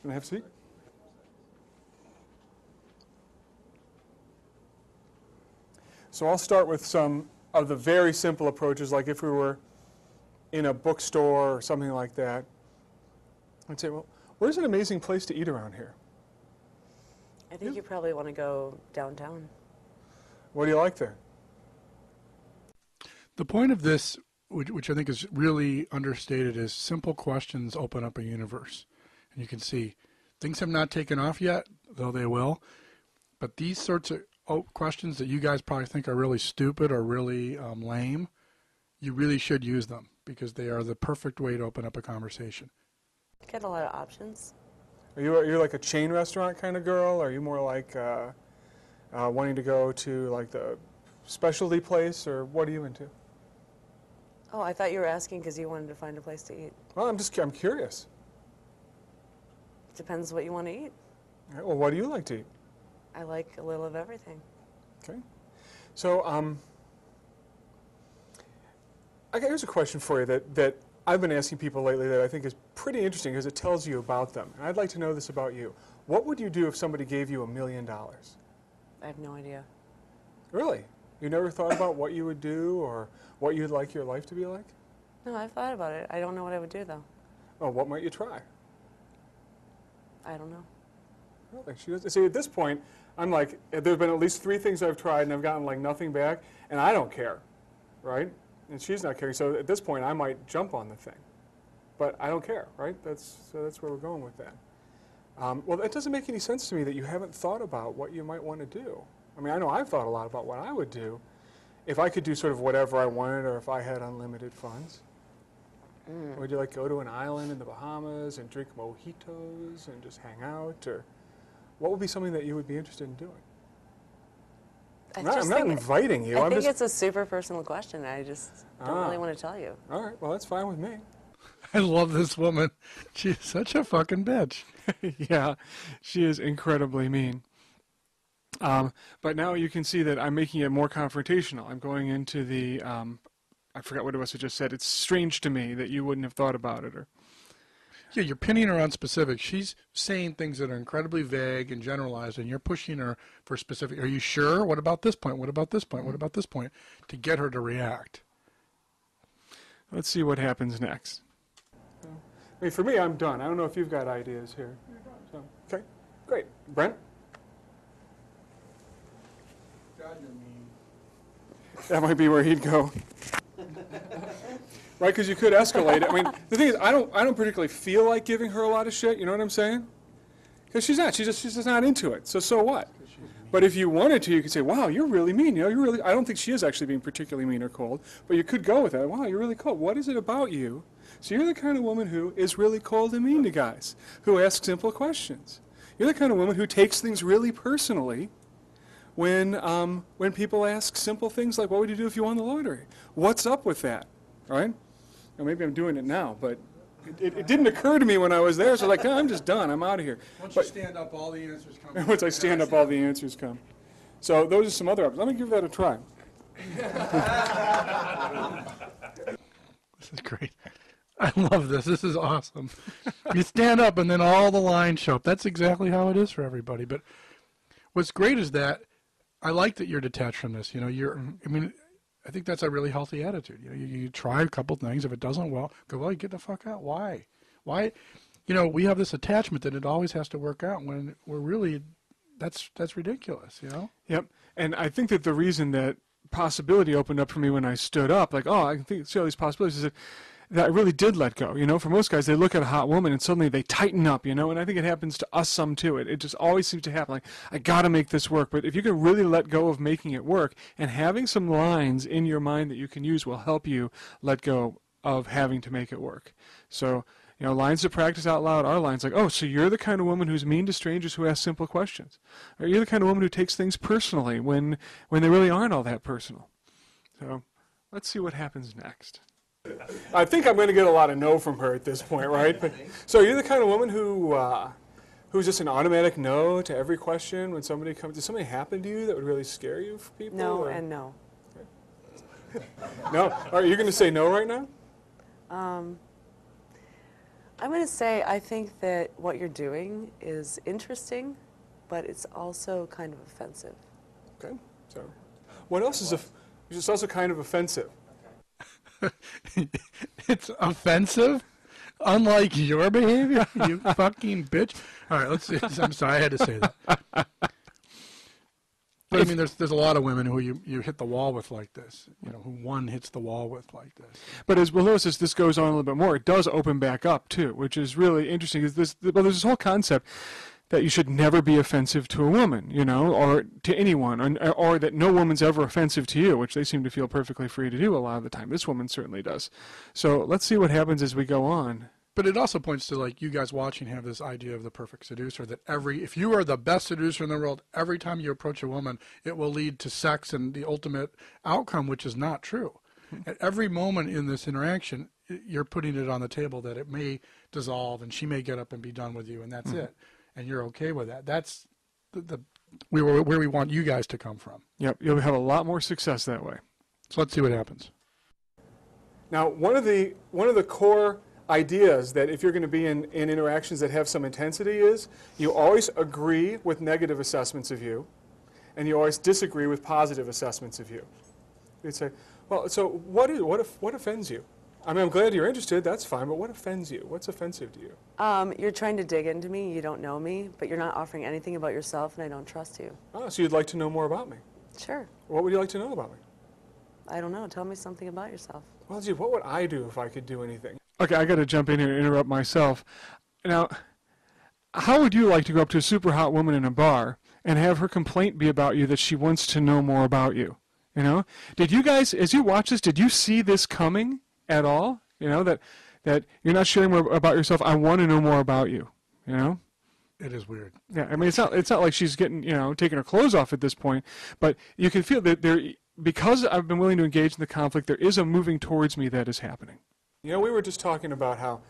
Can I have a seat? So I'll start with some of the very simple approaches, like if we were in a bookstore or something like that. I'd say, well, where's an amazing place to eat around here? I think you probably want to go downtown. What do you like there? The point of this, which I think is really understated, is simple questions open up a universe. And you can see things have not taken off yet, though they will. But these sorts of questions that you guys probably think are really stupid or really lame, you really should use them because they are the perfect way to open up a conversation. Get a lot of options. Are you like a chain restaurant kind of girl? Or are you more like wanting to go to like the specialty place, or what are you into? Oh, I thought you were asking because you wanted to find a place to eat. Well, I'm curious. Depends what you want to eat. All right, well, what do you like to eat? I like a little of everything. Okay. So here's a question for you that I've been asking people lately that I think is pretty interesting because it tells you about them. And I'd like to know this about you. What would you do if somebody gave you $1 million? I have no idea. Really? You never thought about what you would do or what you'd like your life to be like? No, I've thought about it. I don't know what I would do, though. Oh, what might you try? I don't know. Really? She doesn't. See, at this point, I'm like, there have been at least 3 things I've tried and I've gotten like nothing back, and I don't care, right? And she's not caring. So at this point, I might jump on the thing, but I don't care, right? That's where we're going with that. Well, it doesn't make any sense to me that you haven't thought about what you might want to do. I mean, I know I've thought a lot about what I would do if I could do sort of whatever I wanted, or if I had unlimited funds. Would you like go to an island in the Bahamas and drink mojitos and just hang out, or what would be something that you would be interested in doing? I'm not inviting you. I think it's a super personal question. I just don't really want to tell you. All right, well, that's fine with me. I love this woman. She's such a fucking bitch. Yeah, she is incredibly mean. But now you can see that I'm making it more confrontational. I'm going into the, I forgot what it was I just said. It's strange to me that you wouldn't have thought about it. Or Yeah, you're pinning her on specific. She's saying things that are incredibly vague and generalized, and you're pushing her for specific. Are you sure? What about this point? What about this point? What about this point? To get her to react. Let's see what happens next. I mean, for me, I'm done. I don't know if you've got ideas here. So, okay, great. Brent? God, you're mean. That might be where he'd go. Right, because you could escalate it. I mean, the thing is, I don't particularly feel like giving her a lot of shit. You know what I'm saying? Because she's not. She's just not into it. So what? But if you wanted to, you could say, "Wow, you're really mean." You know, you're really. I don't think she is actually being particularly mean or cold. But you could go with that. Wow, you're really cold. What is it about you? So you're the kind of woman who is really cold and mean to guys, who ask simple questions. You're the kind of woman who takes things really personally when people ask simple things like, "What would you do if you won the lottery?" What's up with that? Right? Now, maybe I'm doing it now, but it didn't occur to me when I was there. So like, no, I'm just done. I'm out of here. Once you stand up, all the answers come. Once I stand up, all the answers come. So those are some other options. Let me give that a try. This is great. I love this. This is awesome. You stand up and then all the lines show up. That's exactly how it is for everybody. But what's great is that I like that you're detached from this. You know, I think that's a really healthy attitude. You know, you try a couple things. If it doesn't, well, you get the fuck out. Why? You know, we have this attachment that it always has to work out when we're really, that's ridiculous, you know? Yep. And I think that the reason that possibility opened up for me when I stood up, like, oh, I can see all these possibilities, is that I really did let go. You know, for most guys, they look at a hot woman and suddenly they tighten up, you know, and I think it happens to us some too. It just always seems to happen. Like, I got to make this work. But if you can really let go of making it work, and having some lines in your mind that you can use will help you let go of having to make it work. So, you know, lines to practice out loud are lines like, oh, so you're the kind of woman who's mean to strangers who ask simple questions. Or you're the kind of woman who takes things personally when they really aren't all that personal. So let's see what happens next. I think I'm going to get a lot of no from her at this point, right? But, so you're the kind of woman who's just an automatic no to every question when somebody comes. Did something happen to you that would really scare you for people? No and no. Okay. No? Are you going to say no right now? I'm going to say I think that what you're doing is interesting, but it's also kind of offensive. Okay. So, what else is it's also kind of offensive? It's offensive, unlike your behavior, you fucking bitch. All right, let's see. I'm sorry, I had to say that. But I mean, there's a lot of women who you hit the wall with like this, who one hits the wall with like this. But as we'll notice, as this goes on a little bit more, it does open back up too, which is really interesting. Is there's this whole concept that you should never be offensive to a woman, or to anyone, or that no woman's ever offensive to you, which they seem to feel perfectly free to do a lot of the time. This woman certainly does. So let's see what happens as we go on. But it also points to, like, you guys watching have this idea of the perfect seducer, that if you are the best seducer in the world, every time you approach a woman, it will lead to sex and the ultimate outcome, which is not true. At every moment in this interaction, you're putting it on the table that it may dissolve and she may get up and be done with you, and that's it. And you're okay with that. That's where we want you guys to come from. Yep, you'll have a lot more success that way. So let's see what happens. Now, one of the core ideas that if you're going to be in interactions that have some intensity is you always agree with negative assessments of you, and you always disagree with positive assessments of you. You'd say, well, so what offends you? I mean, I'm glad you're interested, that's fine, but what offends you? What's offensive to you? You're trying to dig into me, you don't know me, but you're not offering anything about yourself, and I don't trust you. Oh, so you'd like to know more about me? Sure. What would you like to know about me? I don't know. Tell me something about yourself. Well, gee, what would I do if I could do anything? Okay, I got to jump in here and interrupt myself. Now, how would you like to go up to a super hot woman in a bar and have her complaint be about you that she wants to know more about you? Did you guys, as you watch this, did you see this coming at all? That you're not sharing more about yourself. I want to know more about you. It is weird. Yeah, I mean, it's not like she's getting, taking her clothes off at this point, but you can feel that because I've been willing to engage in the conflict, there is a moving towards me that is happening. We were just talking about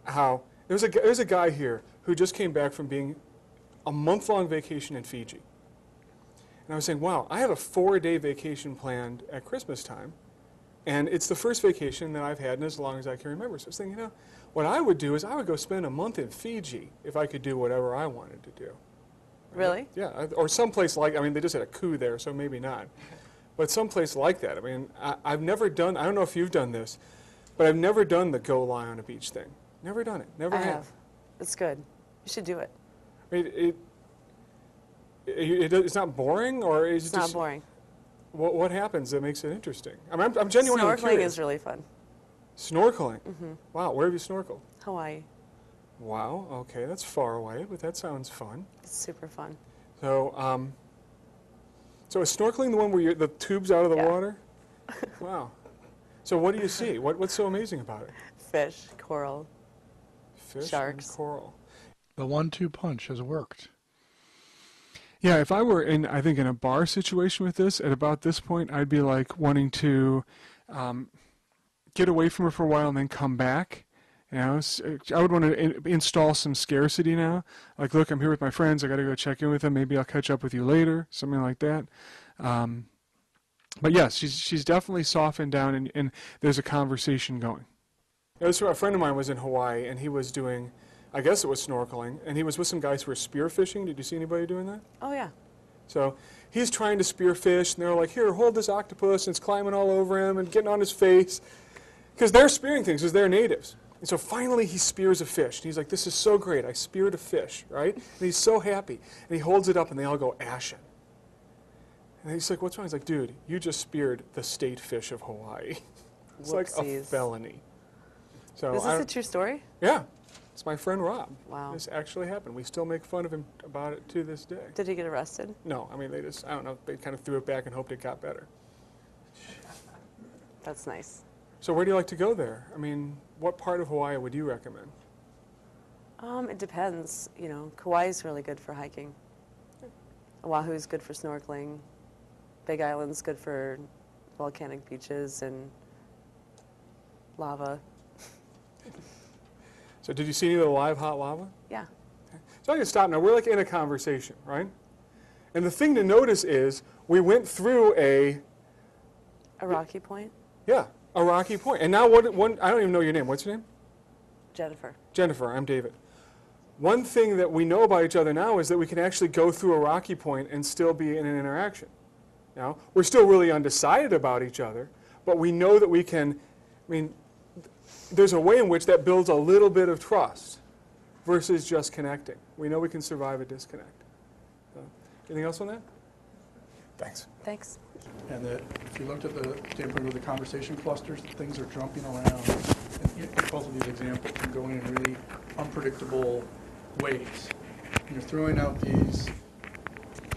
how there's a guy here who just came back from being a month-long vacation in Fiji. And I was saying, wow, I have a 4-day vacation planned at Christmas time, and it's the first vacation that I've had in as long as I can remember. So I was thinking, what I would do is I would go spend a month in Fiji if I could do whatever I wanted to do. Really? Yeah, or someplace they just had a coup there, so maybe not. But someplace like that. I mean, I've never done, I don't know if you've done this, but I've never done the go lie on a beach thing. Never done it. Never I have. have. It's good. You should do it. I mean, it's not boring, or is It's it not just, boring. What happens that makes it interesting? I mean, I'm genuinely Snorkeling curious. is really fun. Snorkeling? Mm-hmm. Wow, where have you snorkeled? Hawaii. Wow, okay, that's far away, but that sounds fun. It's super fun. So, so is snorkeling the one where the tube's out of the water? Wow. So what do you see? What's so amazing about it? Fish, coral, Fish sharks. and coral. The 1-2 punch has worked. Yeah, if I were in a bar situation with this, at about this point, I'd be like wanting to get away from her for a while and then come back. I would want to install some scarcity now. Like, look, I'm here with my friends. I got to go check in with them. Maybe I'll catch up with you later, something like that. But yes, she's definitely softened down, and there's a conversation going. A friend of mine was in Hawaii, and he was doing, I guess it was snorkeling, and he was with some guys who were spearfishing. Did you see anybody doing that? Oh, yeah. So he's trying to spearfish, and they're like, here, hold this octopus, and it's climbing all over him and getting on his face. Because they're spearing things, because they're natives. And so finally he spears a fish. And he's like, this is so great. I speared a fish, right? And he's so happy. And he holds it up, and they all go ashen. And he's like, what's wrong? He's like, dude, you just speared the state fish of Hawaii. It's like a felony. So Is this a true story? Yeah. It's my friend Rob. Wow. This actually happened. We still make fun of him about it to this day. Did he get arrested? No. I mean, I don't know, they kind of threw it back and hoped it got better. That's nice. So where do you like to go there? I mean, what part of Hawaii would you recommend? It depends. Kauai's really good for hiking. Oahu's good for snorkeling. Big Island's good for volcanic beaches and lava. So did you see any of the live hot lava? Yeah. Okay. So I can stop now. We're like in a conversation, right? And the thing to notice is we went through a rocky point? Yeah, a rocky point. And now I don't even know your name. What's your name? Jennifer. Jennifer, I'm David. One thing that we know about each other now is that we can actually go through a rocky point and still be in an interaction. Now, we're still really undecided about each other, but we know that we can, I mean, there's a way in which that builds a little bit of trust versus just connecting. We know we can survive a disconnect. Anything else on that? Thanks. Thanks. And that if you looked at the standpoint of the conversation clusters, things are jumping around. And both of these examples can go in really unpredictable ways. And you're throwing out these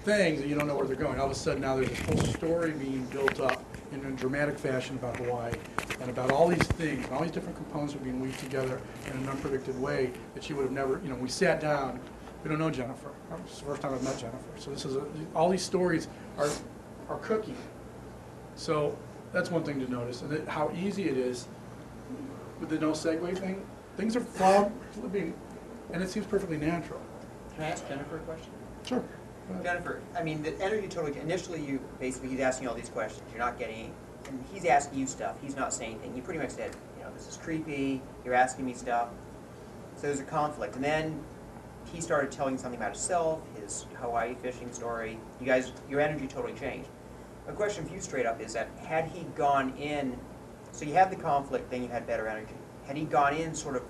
things that you don't know where they're going. All of a sudden now there's this whole story being built up in a dramatic fashion about Hawaii and about all these things, and all these different components are being weaved together in an unpredicted way that you would have never, we sat down, we don't know Jennifer. It's the first time I've met Jennifer. So this is all these stories are cooking. So that's one thing to notice, and how easy it is with the no segue thing. Things are flipping, and it seems perfectly natural. Can I ask Jennifer a question? Sure. Jennifer, I mean, the energy totally, initially he's asking all these questions, you're not getting, and he's asking you stuff, he's not saying anything. You pretty much said, this is creepy, you're asking me stuff. So there's a conflict. And then he started telling something about himself, his Hawaii fishing story. You guys, your energy totally changed. My question for you straight up is that had he gone in, so you had the conflict, then you had better energy. Had he gone in sort of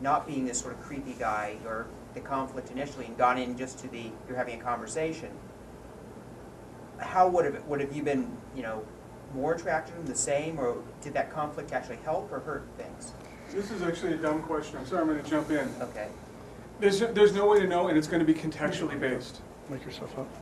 not being this sort of creepy guy, or the conflict initially, and gone in just to you're having a conversation, how would have you been, more attracted, the same, or did that conflict actually help or hurt things? This is actually a dumb question. I'm sorry, I'm going to jump in. Okay. There's no way to know, and it's going to be contextually based. Make yourself up.